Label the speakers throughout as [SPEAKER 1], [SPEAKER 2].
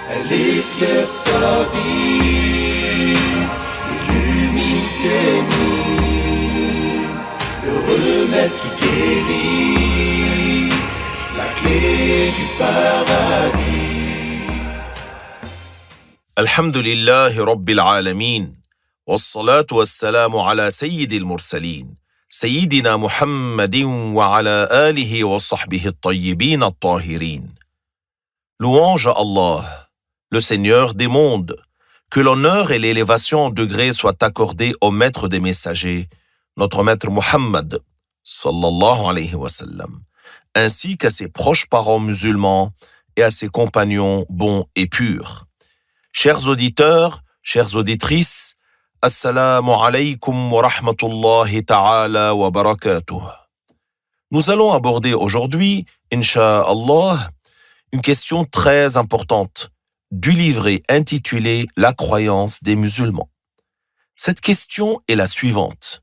[SPEAKER 1] Elle éclaire ta vie, illumine tes nuits, le remède qui guérit, la clé du paradis.
[SPEAKER 2] Alhamdulillahi Rabbil Alameen, wassalatu wassalamu ala sayyidil mursalin, sayyidina Muhammadin wa ala alihi wa sahbihi at-tayyibin at-tahirin. Louange à Allah, le Seigneur des mondes, que l'honneur et l'élévation en degrés soient accordés au maître des messagers, notre maître Muhammad, sallallahu alayhi wa sallam, ainsi qu'à ses proches parents musulmans et à ses compagnons bons et purs. Chers auditeurs, chères auditrices, Assalamu alaykum wa rahmatullahi ta'ala wa barakatuh. Nous allons aborder aujourd'hui, Inch'Allah, une question très importante du livret intitulé « La croyance des musulmans ». Cette question est la suivante.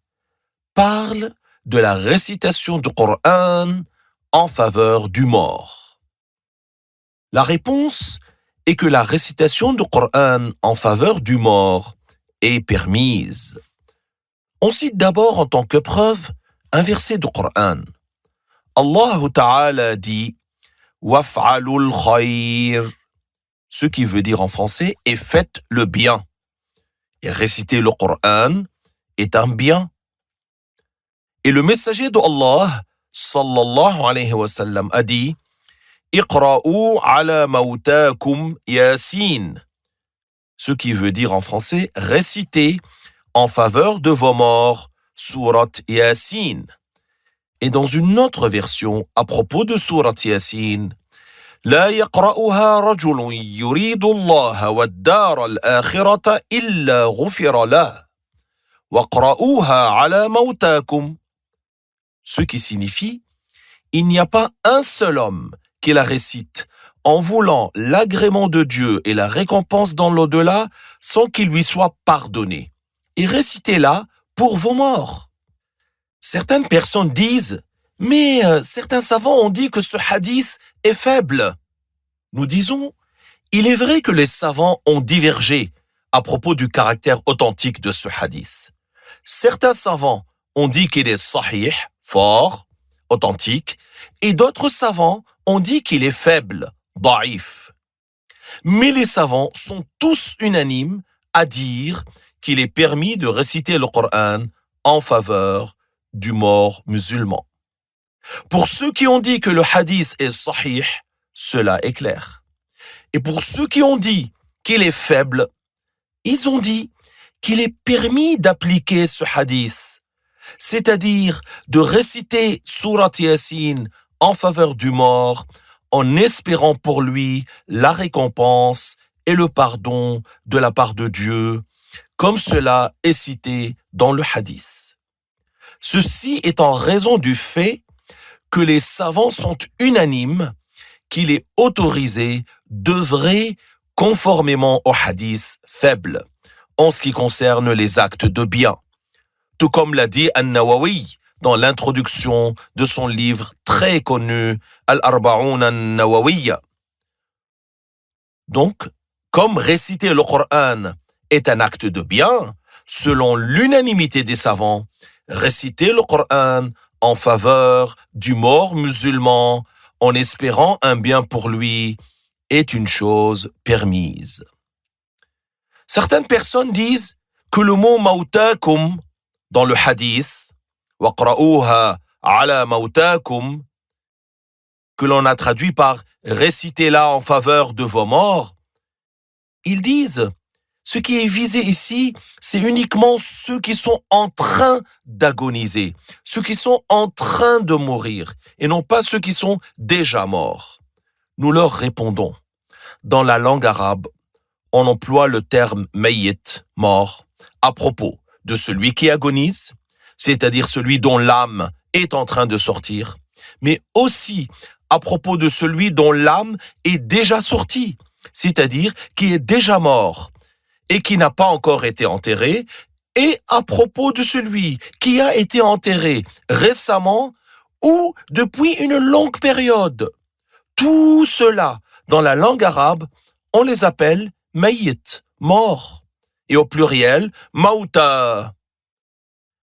[SPEAKER 2] Parle de la récitation du Coran en faveur du mort. La réponse est que la récitation du Coran en faveur du mort est permise. On cite d'abord en tant que preuve un verset du Coran. Allah Ta'ala dit « Waf'alul khayr », ce qui veut dire en français « et faites le bien ». Et réciter le Coran est un bien. Et le messager d'Allah, sallallahu alayhi wa sallam, a dit « Iqra'u ala mawtakum yasin », ce qui veut dire en français « récitez en faveur de vos morts sourate Yasin ». Et dans une autre version à propos de sourate Yasin, لا يقرأها رجل يريد الله والدار الآخرة إلا غفر له وقرأوها على موتاكم. Ce qui signifie, il n'y a pas un seul homme qui la récite en voulant l'agrément de Dieu et la récompense dans l'au-delà sans qu'il lui soit pardonné. Et récitez-la pour vos morts. Certaines personnes disent « Mais certains savants ont dit que ce hadith est faible. » Nous disons « Il est vrai que les savants ont divergé à propos du caractère authentique de ce hadith. Certains savants ont dit qu'il est sahih, fort, authentique, et d'autres savants ont dit qu'il est faible, da'if. Mais les savants sont tous unanimes à dire qu'il est permis de réciter le Coran en faveur du mort musulman. Pour ceux qui ont dit que le hadith est sahih, cela est clair. Et pour ceux qui ont dit qu'il est faible, ils ont dit qu'il est permis d'appliquer ce hadith, c'est-à-dire de réciter Surat Yasin en faveur du mort en espérant pour lui la récompense et le pardon de la part de Dieu, comme cela est cité dans le hadith. Ceci est en raison du fait que les savants sont unanimes qu'il est autorisé d'œuvrer conformément au hadith faible en ce qui concerne les actes de bien, tout comme l'a dit An-Nawawi dans l'introduction de son livre très connu Al-Arba'oun An-Nawawiyya. Donc, comme réciter le Coran est un acte de bien, selon l'unanimité des savants, réciter le Coran en faveur du mort musulman en espérant un bien pour lui est une chose permise. Certaines personnes disent que le mot mautakum dans le hadith waqra'uha ala mautakum, que l'on a traduit par récitez-la en faveur de vos morts, ils disent ce qui est visé ici, c'est uniquement ceux qui sont en train d'agoniser, ceux qui sont en train de mourir, et non pas ceux qui sont déjà morts. Nous leur répondons. Dans la langue arabe, on emploie le terme mayyit, mort, à propos de celui qui agonise, c'est-à-dire celui dont l'âme est en train de sortir, mais aussi à propos de celui dont l'âme est déjà sortie, c'est-à-dire qui est déjà mort et qui n'a pas encore été enterré, et à propos de celui qui a été enterré récemment ou depuis une longue période. Tout cela, dans la langue arabe, on les appelle mayyit, morts. Et au pluriel, mauta.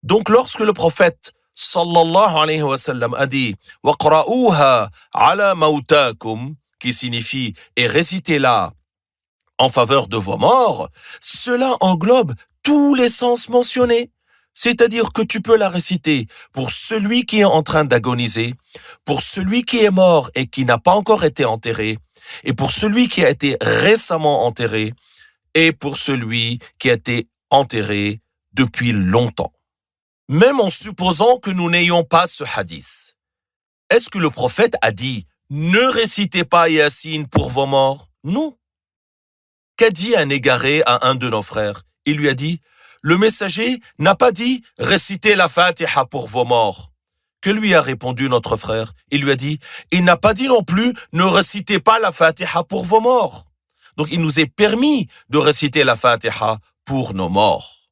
[SPEAKER 2] Donc lorsque le prophète sallallahu alayhi wa sallam a dit « Waqra'uha ala mautakum » qui signifie « et récitez-la en faveur de vos morts », cela englobe tous les sens mentionnés. C'est-à-dire que tu peux la réciter pour celui qui est en train d'agoniser, pour celui qui est mort et qui n'a pas encore été enterré, et pour celui qui a été récemment enterré, et pour celui qui a été enterré depuis longtemps. Même en supposant que nous n'ayons pas ce hadith, est-ce que le prophète a dit « Ne récitez pas Yassine pour vos morts » ? Non. Qu'a dit un égaré à un de nos frères ? Il lui a dit « Le messager n'a pas dit « Récitez la Fatiha pour vos morts ». Que lui a répondu notre frère ? Il lui a dit « Il n'a pas dit non plus « Ne récitez pas la Fatiha pour vos morts ». Donc il nous est permis de réciter la Fatiha pour nos morts.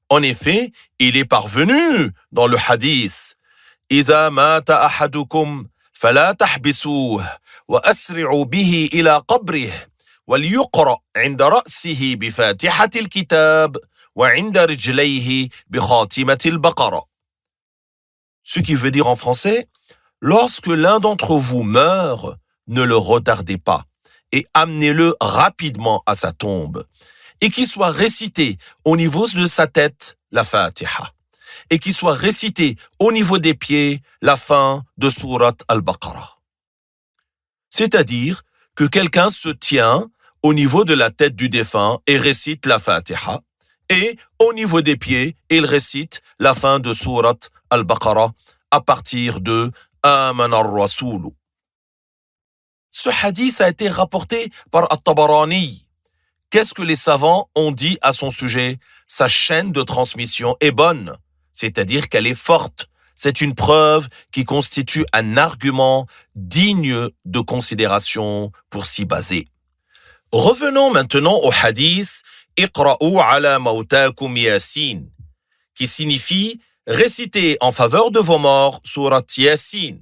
[SPEAKER 2] En effet, il est parvenu dans le hadith « إِذَا مَاتَ أَحَدُكُمْ فَلَا تَحْبِسُوهُ وَأَسْرِعُوا بِهِ إِلَى قَبْرِهِ وَلْيُقْرَأْ عِنْدَ رَأْسِهِ بِفَاتِحَةِ الْكِتَابِ وَعِنْدَ رِجْلَيْهِ بِخَاتِمَةِ الْبَقَرَةِ » Ce qui veut dire en français, lorsque l'un d'entre vous meurt, ne le retardez pas et amenez-le rapidement à sa tombe et qu'il soit récité au niveau de sa tête, la Fatiha, et qu'il soit récité au niveau des pieds, la fin de Surat Al-Baqarah. C'est-à-dire que quelqu'un se tient au niveau de la tête du défunt et récite la Fatiha, et au niveau des pieds, il récite la fin de Surat Al-Baqarah à partir de Amana ar-Rasoul. Ce hadith a été rapporté par At-Tabarani. Qu'est-ce que les savants ont dit à son sujet ? Sa chaîne de transmission est bonne, c'est-à-dire qu'elle est forte. C'est une preuve qui constitue un argument digne de considération pour s'y baser. Revenons maintenant au hadith « Iqra'u ala mautakum Yasin » qui signifie « Récitez en faveur de vos morts surat Yasin ».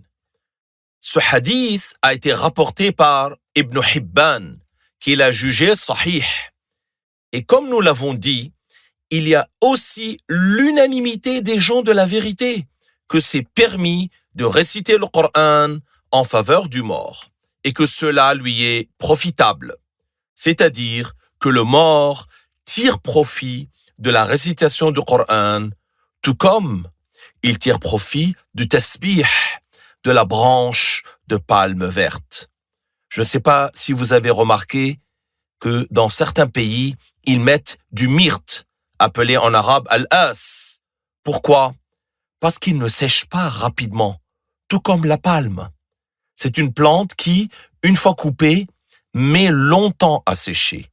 [SPEAKER 2] Ce hadith a été rapporté par Ibn Hibban, qui l'a jugé sahih. Et comme nous l'avons dit, il y a aussi l'unanimité des gens de la vérité que c'est permis de réciter le Coran en faveur du mort et que cela lui est profitable. C'est-à-dire que le mort tire profit de la récitation du Coran, tout comme il tire profit du tasbih, de la branche de palme verte. Je ne sais pas si vous avez remarqué que dans certains pays, ils mettent du myrte, appelé en arabe al-as. Pourquoi ? Parce qu'il ne sèche pas rapidement, tout comme la palme. C'est une plante qui, une fois coupée, met longtemps à sécher.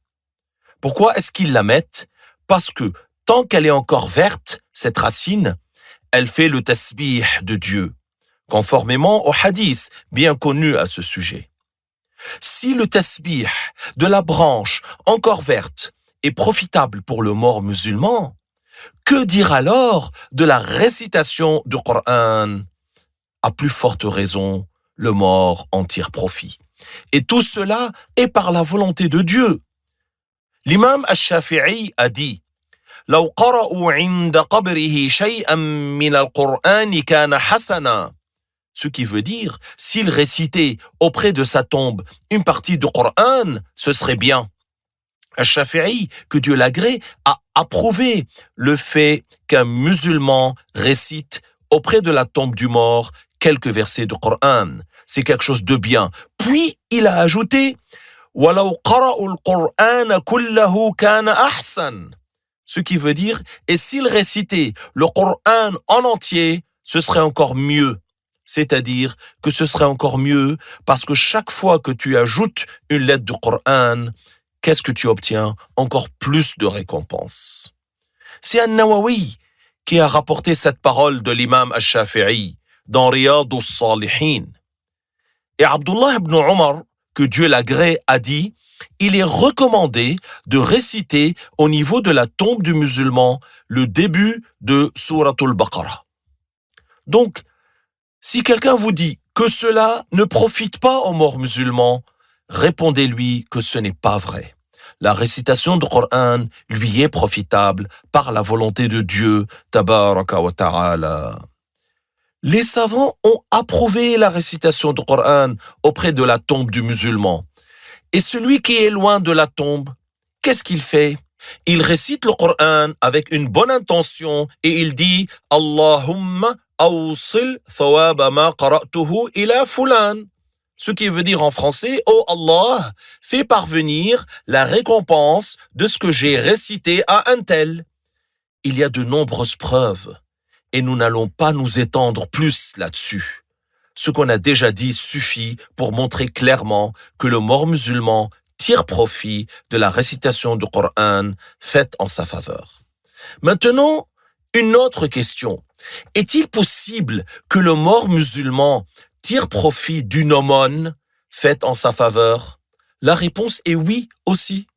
[SPEAKER 2] Pourquoi est-ce qu'ils la mettent ? Parce que tant qu'elle est encore verte, cette racine, elle fait le tasbih de Dieu, conformément au hadith bien connu à ce sujet. Si le tasbih de la branche encore verte est profitable pour le mort musulman, que dire alors de la récitation du Coran ? À plus forte raison, le mort en tire profit. Et tout cela est par la volonté de Dieu. L'imam al-Shafi'i a dit « لو قرأوا عند قبره شيئا من القرآن كان حسنا » Ce qui veut dire, s'il récitait auprès de sa tombe une partie du Coran, ce serait bien. Al-Shafi'i, que Dieu l'agrée, a approuvé le fait qu'un musulman récite auprès de la tombe du mort quelques versets du Coran. C'est quelque chose de bien. Puis, il a ajouté « وَلَوْ قَرَأُوا الْقُرْآنَ كُلَّهُ كَانَ أَحْسَنَ » Ce qui veut dire, et s'il récitait le Coran en entier, ce serait encore mieux. C'est-à-dire que ce serait encore mieux parce que chaque fois que tu ajoutes une lettre du Coran, qu'est-ce que tu obtiens ? Encore plus de récompenses. C'est An-Nawawi qui a rapporté cette parole de l'imam al-Shafi'i dans Riyad al-Salihin. Et Abdullah ibn Omar, que Dieu l'agrée, a dit « Il est recommandé de réciter au niveau de la tombe du musulman le début de Surat al-Baqarah. » Donc, si quelqu'un vous dit que cela ne profite pas aux morts musulmans, répondez-lui que ce n'est pas vrai. La récitation du Coran lui est profitable par la volonté de Dieu, tabaraka wa ta'ala. Les savants ont approuvé la récitation du Coran auprès de la tombe du musulman. Et celui qui est loin de la tombe, qu'est-ce qu'il fait? Il récite le Coran avec une bonne intention et il dit « Allahumma awsil thawaba ma qara'tuhu ila fulan » ce qui veut dire en français « Oh Allah, fais parvenir la récompense de ce que j'ai récité à un tel ». Il y a de nombreuses preuves et nous n'allons pas nous étendre plus là-dessus. Ce qu'on a déjà dit suffit pour montrer clairement que le mort musulman tire profit de la récitation du Coran faite en sa faveur. Maintenant, une autre question. Est-il possible que le mort musulman tire profit d'une aumône faite en sa faveur? La réponse est oui aussi.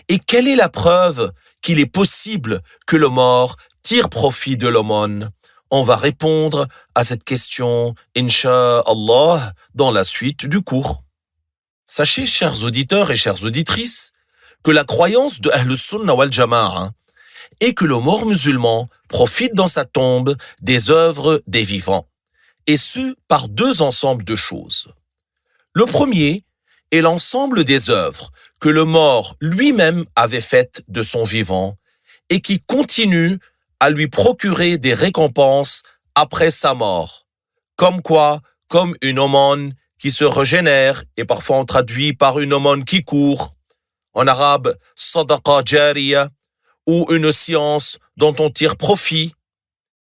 [SPEAKER 2] Et quelle est la preuve qu'il est possible que le mort tire profit de l'aumône? On va répondre à cette question, Inch'Allah, dans la suite du cours. Sachez, chers auditeurs et chères auditrices, que la croyance de Ahl Sunnah wal Jama'a est que le mort musulman profite dans sa tombe des œuvres des vivants, et ce par deux ensembles de choses. Le premier est l'ensemble des œuvres que le mort lui-même avait faites de son vivant et qui continuent à lui procurer des récompenses après sa mort. Comme quoi, comme une aumône qui se régénère, et parfois on traduit par une aumône qui court, en arabe, sadaqa jariya, ou une science dont on tire profit,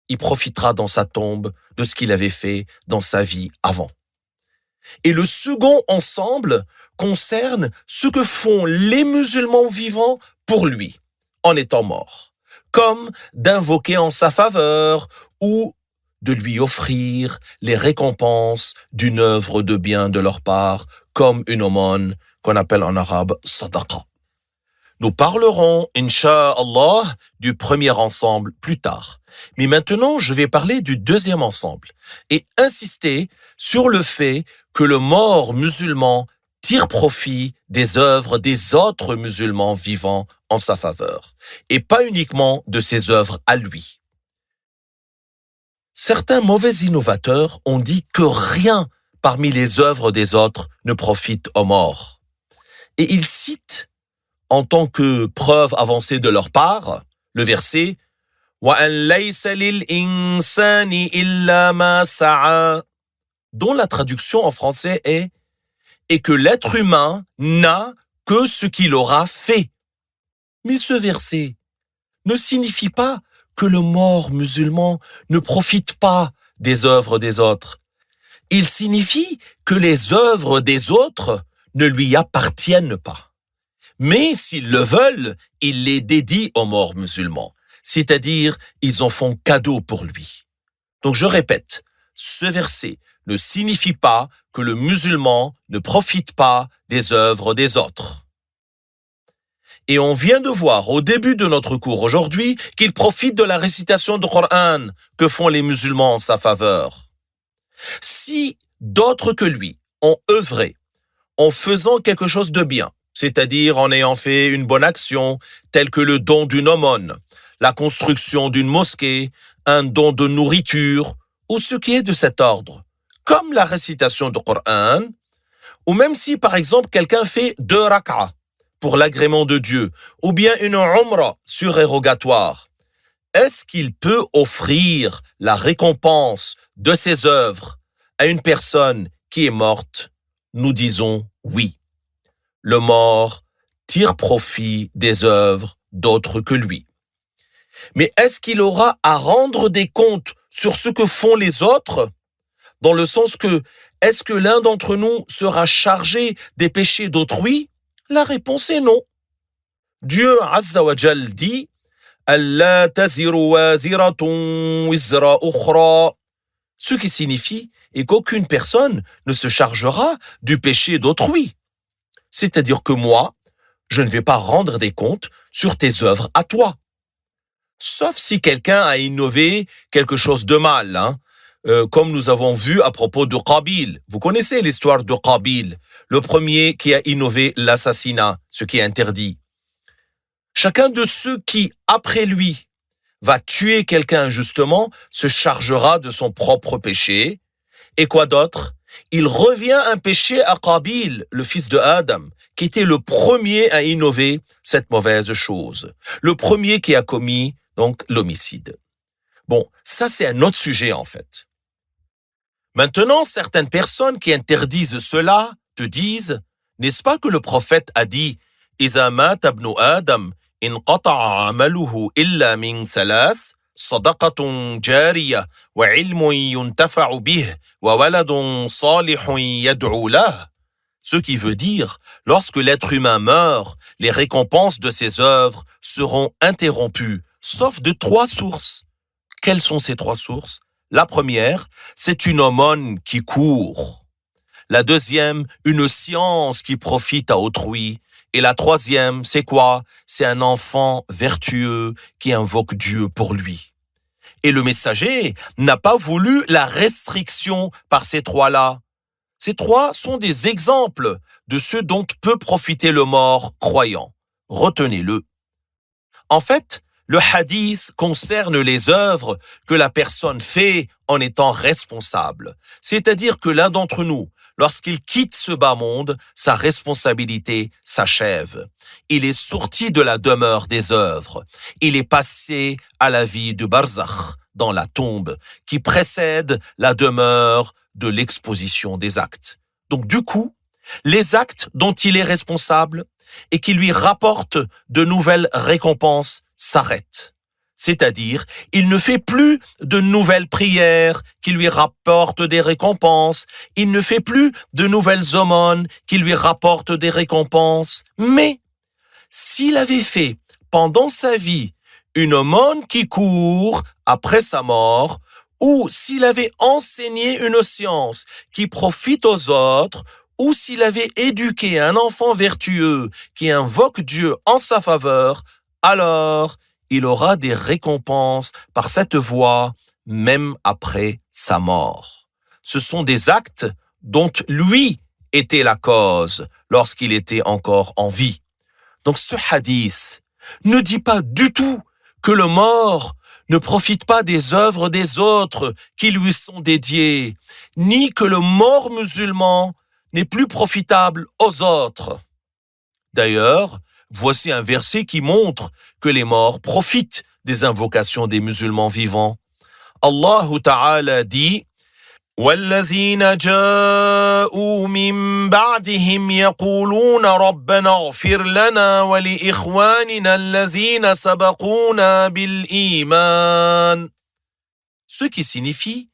[SPEAKER 2] il profitera dans sa tombe de ce qu'il avait fait dans sa vie avant. Et le second ensemble concerne ce que font les musulmans vivants pour lui, en étant morts, comme d'invoquer en sa faveur ou de lui offrir les récompenses d'une œuvre de bien de leur part, comme une aumône qu'on appelle en arabe sadaqa. Nous parlerons, Inch'Allah, du premier ensemble plus tard. Mais maintenant, je vais parler du deuxième ensemble et insister sur le fait que le mort musulman tire profit des œuvres des autres musulmans vivants en sa faveur, et pas uniquement de ses œuvres à lui. Certains mauvais innovateurs ont dit que rien parmi les œuvres des autres ne profite aux morts. Et ils citent, en tant que preuve avancée de leur part, le verset « وَأَنْ لَيْسَ لِلْإِنسَانِ إِلَّا مَا سَعَى » dont la traduction en français est « et que l'être humain n'a que ce qu'il aura fait ». Mais ce verset ne signifie pas que le mort musulman ne profite pas des œuvres des autres. Il signifie que les œuvres des autres ne lui appartiennent pas. Mais s'ils le veulent, ils les dédient aux morts musulmans, c'est-à-dire ils en font cadeau pour lui. Donc je répète, ce verset ne signifie pas que le musulman ne profite pas des œuvres des autres. Et on vient de voir au début de notre cours aujourd'hui qu'il profite de la récitation du Coran que font les musulmans en sa faveur. Si d'autres que lui ont œuvré en faisant quelque chose de bien, c'est-à-dire en ayant fait une bonne action, telle que le don d'une aumône, la construction d'une mosquée, un don de nourriture, ou ce qui est de cet ordre, comme la récitation du Coran, ou même si par exemple quelqu'un fait 2 rak'ah pour l'agrément de Dieu, ou bien une umrah surérogatoire, est-ce qu'il peut offrir la récompense de ses œuvres à une personne qui est morte? Nous disons oui. Le mort tire profit des œuvres d'autres que lui. Mais est-ce qu'il aura à rendre des comptes sur ce que font les autres? Dans le sens que, est-ce que l'un d'entre nous sera chargé des péchés d'autrui? La réponse est non. Dieu Azza wa Jal dit « Allah taziru waziratun wizra ukhra » ce qui signifie qu'aucune personne ne se chargera du péché d'autrui. C'est-à-dire que moi, je ne vais pas rendre des comptes sur tes œuvres à toi. Sauf si quelqu'un a innové quelque chose de mal, comme nous avons vu à propos de Qabil. Vous connaissez l'histoire de Qabil, le premier qui a innové l'assassinat, ce qui est interdit. Chacun de ceux qui, après lui, va tuer quelqu'un injustement, se chargera de son propre péché. Et quoi d'autre? Il revient un péché à Qabil, le fils de Adam, qui était le premier à innover cette mauvaise chose. Le premier qui a commis, donc, l'homicide. Bon, ça c'est un autre sujet en fait. Maintenant, certaines personnes qui interdisent cela te disent, n'est-ce pas que le prophète a dit « إِذَا مَاتَ ابْنُ آدَمْ انقطع عمله إلا من ثلاث صدقة جارية وعلم ينتفع به وولد صالح يدعو له » Ce qui veut dire, lorsque l'être humain meurt, les récompenses de ses œuvres seront interrompues, sauf de 3 sources. Quelles sont ces 3 sources? La première, c'est une aumône qui court. La deuxième, une science qui profite à autrui. Et la troisième, c'est quoi? C'est un enfant vertueux qui invoque Dieu pour lui. Et le messager n'a pas voulu la restriction par ces 3-là. Ces 3 sont des exemples de ce dont peut profiter le mort croyant. Retenez-le. En fait, le hadith concerne les œuvres que la personne fait en étant responsable. C'est-à-dire que l'un d'entre nous, lorsqu'il quitte ce bas monde, sa responsabilité s'achève. Il est sorti de la demeure des œuvres. Il est passé à la vie du barzakh, dans la tombe, qui précède la demeure de l'exposition des actes. Donc du coup, les actes dont il est responsable et qui lui rapportent de nouvelles récompenses s'arrêtent. C'est-à-dire, il ne fait plus de nouvelles prières qui lui rapportent des récompenses. Il ne fait plus de nouvelles aumônes qui lui rapportent des récompenses. Mais, s'il avait fait pendant sa vie une aumône qui court après sa mort, ou s'il avait enseigné une science qui profite aux autres, ou s'il avait éduqué un enfant vertueux qui invoque Dieu en sa faveur, alors il aura des récompenses par cette voie, même après sa mort. Ce sont des actes dont lui était la cause lorsqu'il était encore en vie. Donc ce hadith ne dit pas du tout que le mort ne profite pas des œuvres des autres qui lui sont dédiées, ni que le mort musulman n'est plus profitable aux autres. D'ailleurs, voici un verset qui montre que les morts profitent des invocations des musulmans vivants. Allah Ta'ala dit وَالَّذِينَ جَاءُوا مِن بَعْدِهِمْ يَقُولُونَ رَبَّنَا اغْفِرْ لَنَا وَلِإِخْوَانِنَا الَّذِينَ سَبَقُونَا بِالْإِيمَانِ. Ce qui signifie,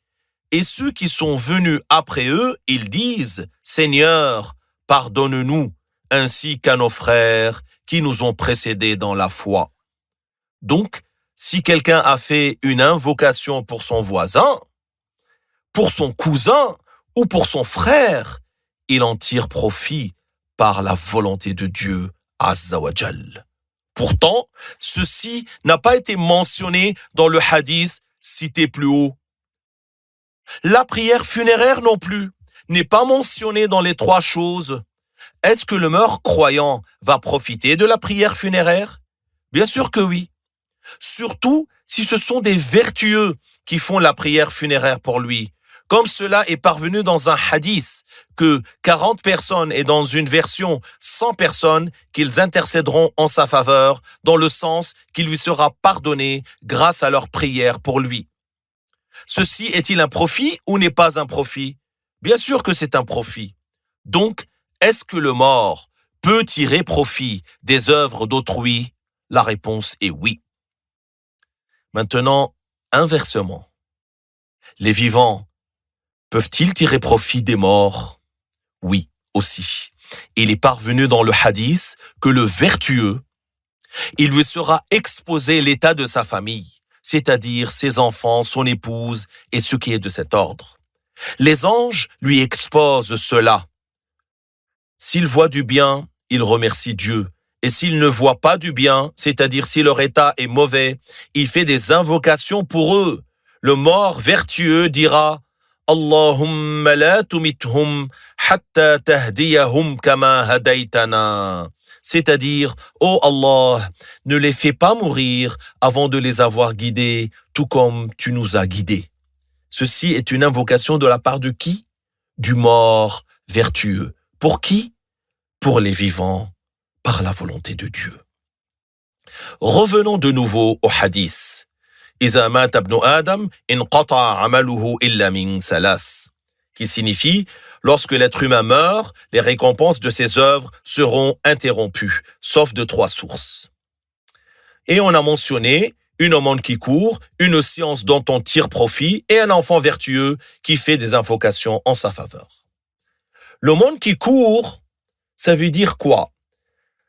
[SPEAKER 2] et ceux qui sont venus après eux, ils disent, Seigneur, pardonne-nous, ainsi qu'à nos frères qui nous ont précédés dans la foi. Donc, si quelqu'un a fait une invocation pour son voisin, pour son cousin ou pour son frère, il en tire profit par la volonté de Dieu, Azza wa Jal. Pourtant, ceci n'a pas été mentionné dans le hadith cité plus haut. La prière funéraire non plus n'est pas mentionnée dans les 3 choses. Est-ce que le mort croyant va profiter de la prière funéraire? Bien sûr que oui. Surtout si ce sont des vertueux qui font la prière funéraire pour lui. Comme cela est parvenu dans un hadith, que 40 personnes et dans une version 100 personnes qu'ils intercéderont en sa faveur, dans le sens qu'il lui sera pardonné grâce à leur prière pour lui. Ceci est-il un profit ou n'est pas un profit? Bien sûr que c'est un profit. Donc, est-ce que le mort peut tirer profit des œuvres d'autrui? La réponse est oui. Maintenant, inversement, les vivants peuvent-ils tirer profit des morts? Oui, aussi. Il est parvenu dans le hadith que le vertueux, il lui sera exposé l'état de sa famille, c'est-à-dire ses enfants, son épouse et ce qui est de cet ordre. Les anges lui exposent cela. S'il voit du bien, il remercie Dieu. Et s'il ne voit pas du bien, c'est-à-dire si leur état est mauvais, il fait des invocations pour eux. le mort vertueux dira Allahumma la tumithum hatta tahdiyahum kama hadaytana. C'est-à-dire, ô Allah, ne les fais pas mourir avant de les avoir guidés, tout comme tu nous as guidés. Ceci est une invocation de la part de qui? Du mort vertueux. Pour qui? Pour les vivants, par la volonté de Dieu. Revenons de nouveau au hadith. Iza mata ibn Adam inqata amaluhu illa min salas, qui signifie lorsque l'être humain meurt, les récompenses de ses œuvres seront interrompues, sauf de 3 sources. Et on a mentionné une aumône qui court, une science dont on tire profit et un enfant vertueux qui fait des invocations en sa faveur. L'aumône qui court, ça veut dire quoi?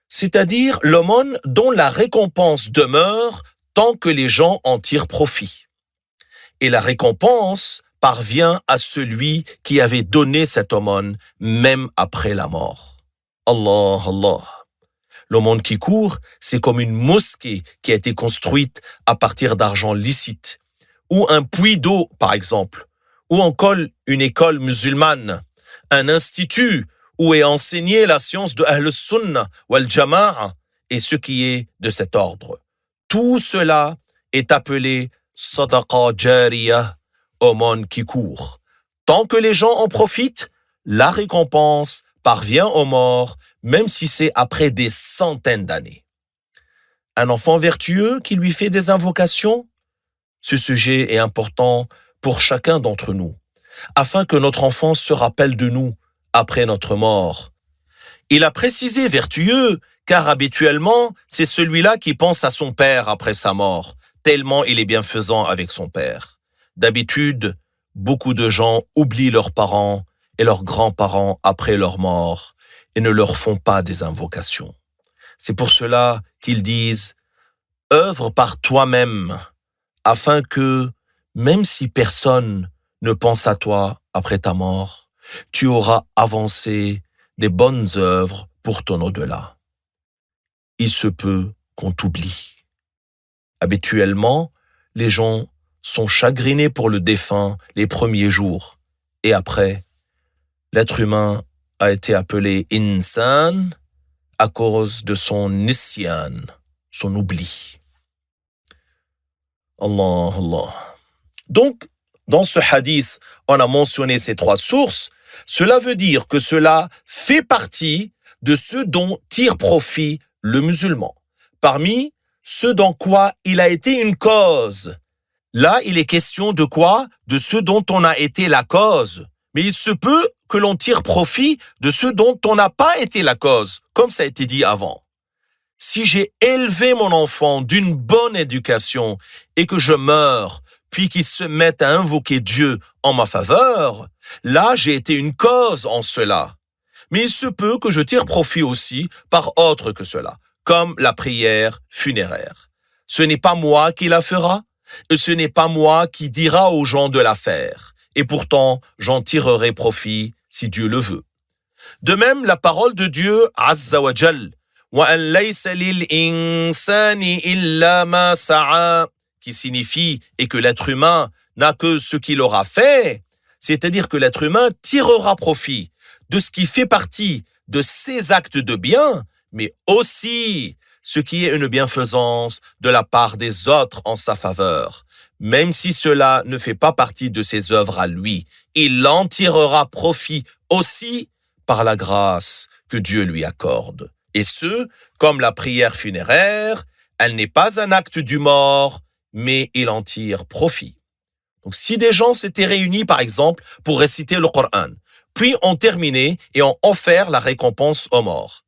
[SPEAKER 2] C'est-à-dire l'aumône dont la récompense demeure tant que les gens en tirent profit. Et la récompense parvient à celui qui avait donné cette aumône, même après la mort. Allah, Allah. L'aumône qui court, c'est comme une mosquée qui a été construite à partir d'argent licite, ou un puits d'eau, par exemple, ou encore une école musulmane, un institut où est enseignée la science de Ahl Sunnah wal Jama'a et ce qui est de cet ordre. Tout cela est appelé Sadaqa Jariyah, aumône qui court. Tant que les gens en profitent, la récompense parvient aux morts, même si c'est après des centaines d'années. Un enfant vertueux qui lui fait des invocations? Ce sujet est important pour chacun d'entre nous, afin que notre enfant se rappelle de nous après notre mort. Il a précisé vertueux, car habituellement, c'est celui-là qui pense à son père après sa mort, tellement il est bienfaisant avec son père. D'habitude, beaucoup de gens oublient leurs parents et leurs grands-parents après leur mort et ne leur font pas des invocations. C'est pour cela qu'ils disent « œuvre par toi-même » afin que, même si personne ne pense à toi après ta mort, tu auras avancé des bonnes œuvres pour ton au-delà. Il se peut qu'on t'oublie. Habituellement, les gens sont chagrinés pour le défunt les premiers jours. Et après, l'être humain a été appelé insan à cause de son nisyan, son oubli. Allah, Allah. Donc, dans ce hadith, on a mentionné ces 3 sources. Cela veut dire que cela fait partie de ce dont tire profit le musulman. Parmi ce dans quoi il a été une cause. Là, il est question de quoi? De ce dont on a été la cause. Mais il se peut que l'on tire profit de ce dont on n'a pas été la cause, comme ça a été dit avant. Si j'ai élevé mon enfant d'une bonne éducation et que je meurs, puis qu'il se mette à invoquer Dieu en ma faveur, là, j'ai été une cause en cela. Mais il se peut que je tire profit aussi par autre que cela, comme la prière funéraire. Ce n'est pas moi qui la fera, et ce n'est pas moi qui dira aux gens de la faire. Et pourtant, j'en tirerai profit si Dieu le veut. De même, la parole de Dieu, Azza wa Jal, وَأَن لَيْسَ لِلْإِنسَانِ إِلَّا مَا سَعَى, qui signifie et que l'être humain n'a que ce qu'il aura fait, c'est-à-dire que l'être humain tirera profit de ce qui fait partie de ses actes de bien, mais aussi ce qui est une bienfaisance de la part des autres en sa faveur. Même si cela ne fait pas partie de ses œuvres à lui, il en tirera profit aussi par la grâce que Dieu lui accorde. Et ce, comme la prière funéraire, elle n'est pas un acte du mort, mais il en tire profit. Donc si des gens s'étaient réunis, par exemple, pour réciter le Coran, puis ont terminé et ont offert la récompense aux morts,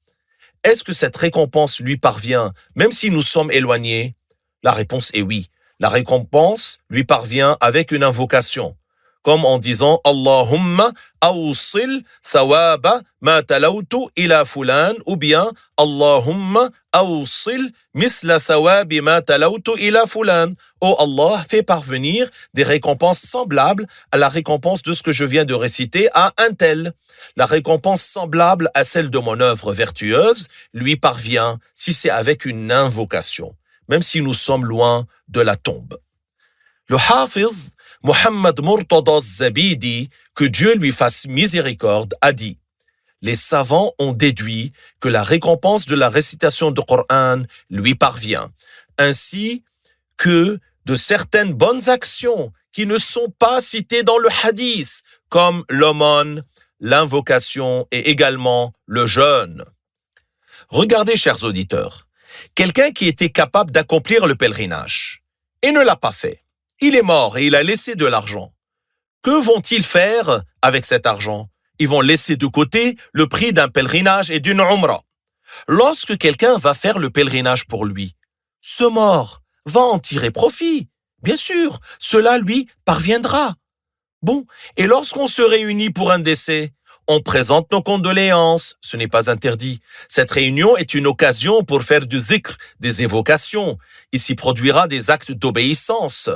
[SPEAKER 2] est-ce que cette récompense lui parvient, même si nous sommes éloignés? La réponse est oui. La récompense lui parvient avec une invocation, comme en disant « Allahumma awsil thawaba ma talawtu ila fulan » ou bien « Allahumma awsil misla thawabi ma talawtu ila fulan » Oh Allah, fais parvenir des récompenses semblables à la récompense de ce que je viens de réciter à un tel. La récompense semblable à celle de mon œuvre vertueuse lui parvient si c'est avec une invocation, même si nous sommes loin de la tombe. Le Hafiz, Mohammed Murtada Zabidi, que Dieu lui fasse miséricorde, a dit: les savants ont déduit que la récompense de la récitation du Coran lui parvient, ainsi que de certaines bonnes actions qui ne sont pas citées dans le hadith, comme l'aumône, l'invocation et également le jeûne. Regardez, chers auditeurs, quelqu'un qui était capable d'accomplir le pèlerinage et ne l'a pas fait. Il est mort et il a laissé de l'argent. Que vont-ils faire avec cet argent? Ils vont laisser de côté le prix d'un pèlerinage et d'une umrah. Lorsque quelqu'un va faire le pèlerinage pour lui, ce mort va en tirer profit. Bien sûr, cela lui parviendra. Bon, et lorsqu'on se réunit pour un décès, on présente nos condoléances, ce n'est pas interdit. Cette réunion est une occasion pour faire du zikr, des évocations. Il s'y produira des actes d'obéissance.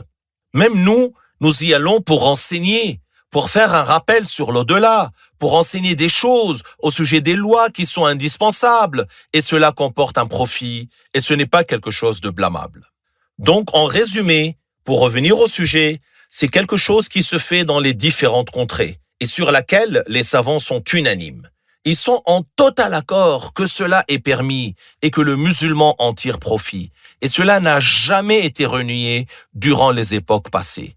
[SPEAKER 2] Même nous y allons pour enseigner, pour faire un rappel sur l'au-delà, pour enseigner des choses au sujet des lois qui sont indispensables, et cela comporte un profit, et ce n'est pas quelque chose de blâmable. Donc, en résumé, pour revenir au sujet, c'est quelque chose qui se fait dans les différentes contrées, et sur laquelle les savants sont unanimes. Ils sont en total accord que cela est permis et que le musulman en tire profit. Et cela n'a jamais été renié durant les époques passées.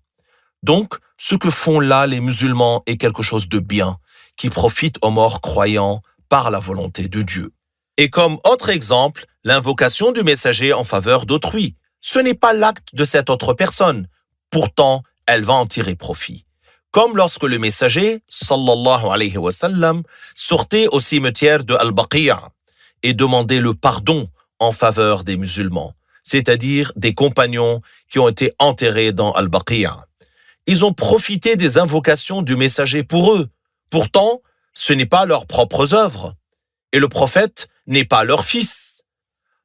[SPEAKER 2] Donc, ce que font là les musulmans est quelque chose de bien, qui profite aux morts croyants par la volonté de Dieu. Et comme autre exemple, l'invocation du messager en faveur d'autrui. Ce n'est pas l'acte de cette autre personne. Pourtant, elle va en tirer profit. Comme lorsque le messager, sallallahu alayhi wa sallam, sortait au cimetière de Al-Baqi'a et demandait le pardon en faveur des musulmans, c'est-à-dire des compagnons qui ont été enterrés dans Al-Baqi'a. Ils ont profité des invocations du messager pour eux. Pourtant, ce n'est pas leurs propres œuvres. Et le prophète n'est pas leur fils.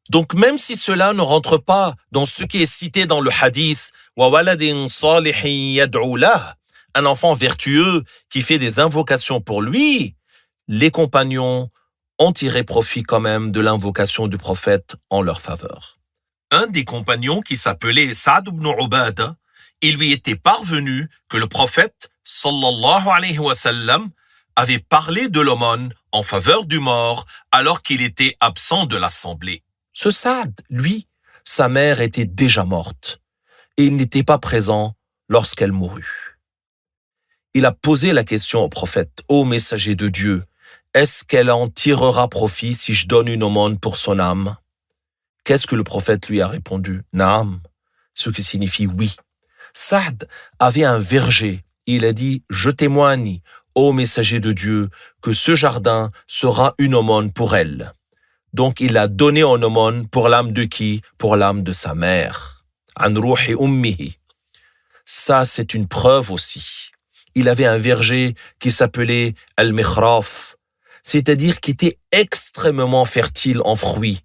[SPEAKER 2] Donc même si cela ne rentre pas dans ce qui est cité dans le hadith, wa waladin salihin yad'u lah, un enfant vertueux qui fait des invocations pour lui, les compagnons ont tiré profit quand même de l'invocation du prophète en leur faveur. Un des compagnons qui s'appelait Sa'd ibn Ubada, il lui était parvenu que le prophète, sallallahu alayhi wa sallam, avait parlé de l'aumône en faveur du mort alors qu'il était absent de l'assemblée. Ce Sa'd, lui, sa mère était déjà morte et il n'était pas présent lorsqu'elle mourut. Il a posé la question au prophète: ô messager de Dieu, est-ce qu'elle en tirera profit si je donne une aumône pour son âme? Qu'est-ce que le prophète lui a répondu? Naam, ce qui signifie oui. Sa'd avait un verger. Il a dit: je témoigne, ô messager de Dieu, que ce jardin sera une aumône pour elle. Donc il a donné en aumône pour l'âme de qui? Pour l'âme de sa mère. An ruhi ummihi. Ça, c'est une preuve aussi. Il avait un verger qui s'appelait Al-Mikhraf, c'est-à-dire qui était extrêmement fertile en fruits.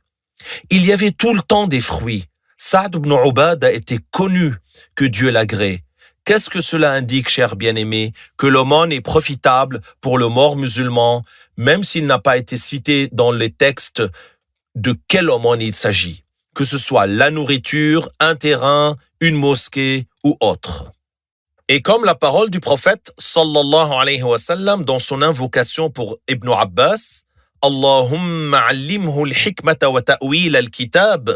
[SPEAKER 2] Il y avait tout le temps des fruits. Sa'd ibn Ubada était connu que Dieu l'agrée. Qu'est-ce que cela indique, cher bien-aimé? Que l'aumône est profitable pour le mort musulman, même s'il n'a pas été cité dans les textes de quelle aumône il s'agit, que ce soit la nourriture, un terrain, une mosquée ou autre. Et comme la parole du prophète, sallallahu alayhi wa sallam, dans son invocation pour Ibn Abbas, Allahumma allimhu al-hikmata wa ta'wil al-kitab,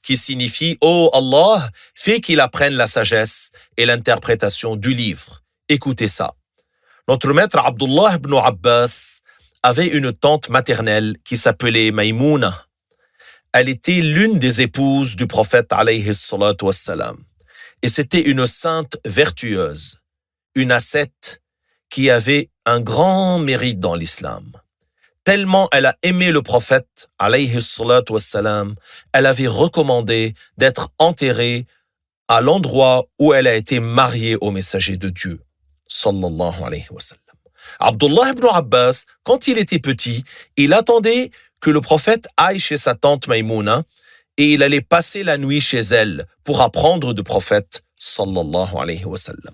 [SPEAKER 2] qui signifie: ô Allah, fais qu'il apprenne la sagesse et l'interprétation du livre. Écoutez ça. Notre maître Abdullah ibn Abbas avait une tante maternelle qui s'appelait Maïmouna. Elle était l'une des épouses du prophète alayhi salatu wassalam. Et c'était une sainte vertueuse, une ascète qui avait un grand mérite dans l'islam. Tellement elle a aimé le prophète, alayhi salatu wassalam, elle avait recommandé d'être enterrée à l'endroit où elle a été mariée au messager de Dieu, sallallahu alayhi wa sallam. Abdullah ibn Abbas, quand il était petit, il attendait que le prophète aille chez sa tante Maïmouna et il allait passer la nuit chez elle pour apprendre du prophète, sallallahu alayhi wa sallam.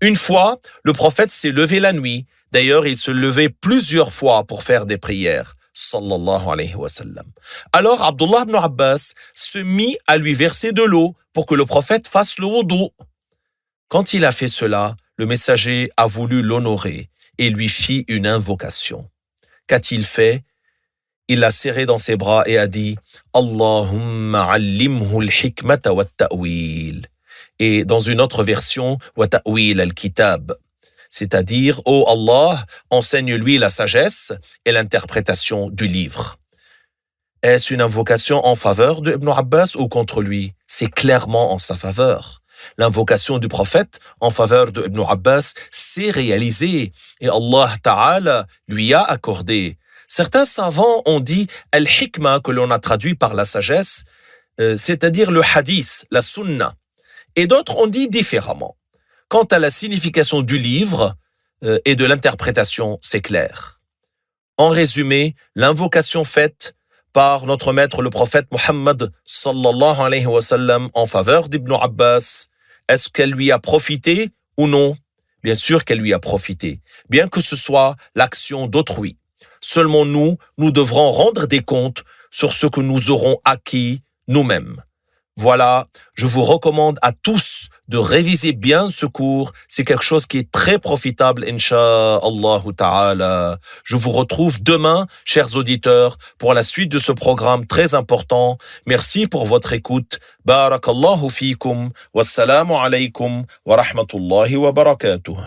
[SPEAKER 2] Une fois, le prophète s'est levé la nuit. D'ailleurs, il se levait plusieurs fois pour faire des prières, sallallahu alayhi wa sallam. Alors, Abdullah ibn Abbas se mit à lui verser de l'eau pour que le prophète fasse le wudu. Quand il a fait cela, le messager a voulu l'honorer et lui fit une invocation. Qu'a-t-il fait? Il l'a serré dans ses bras et a dit « Allahumma allimhu al-hikmata wa ta'wil » et dans une autre version « wa ta'wil al-kitab » c'est-à-dire « Oh Allah, enseigne-lui la sagesse et l'interprétation du livre ». Est-ce une invocation en faveur de Ibn Abbas ou contre lui? C'est clairement en sa faveur. L'invocation du prophète en faveur de Ibn Abbas s'est réalisée et Allah Ta'ala lui a accordé. Certains savants ont dit al-hikma que l'on a traduit par la sagesse, c'est-à-dire le hadith, la sunna. Et d'autres ont dit différemment. Quant à la signification du livre et de l'interprétation, c'est clair. En résumé, l'invocation faite par notre maître le prophète Muhammad sallallahu alayhi wa sallam en faveur d'Ibn Abbas, est-ce qu'elle lui a profité ou non? Bien sûr qu'elle lui a profité, bien que ce soit l'action d'autrui. Seulement nous devrons rendre des comptes sur ce que nous aurons acquis nous-mêmes. Voilà, je vous recommande à tous de réviser bien ce cours. C'est quelque chose qui est très profitable, Inch'Allah Ta'ala. Je vous retrouve demain, chers auditeurs, pour la suite de ce programme très important. Merci pour votre écoute. Barakallahu fikum. Wassalamu alaykum wa rahmatullahi wa barakatuh.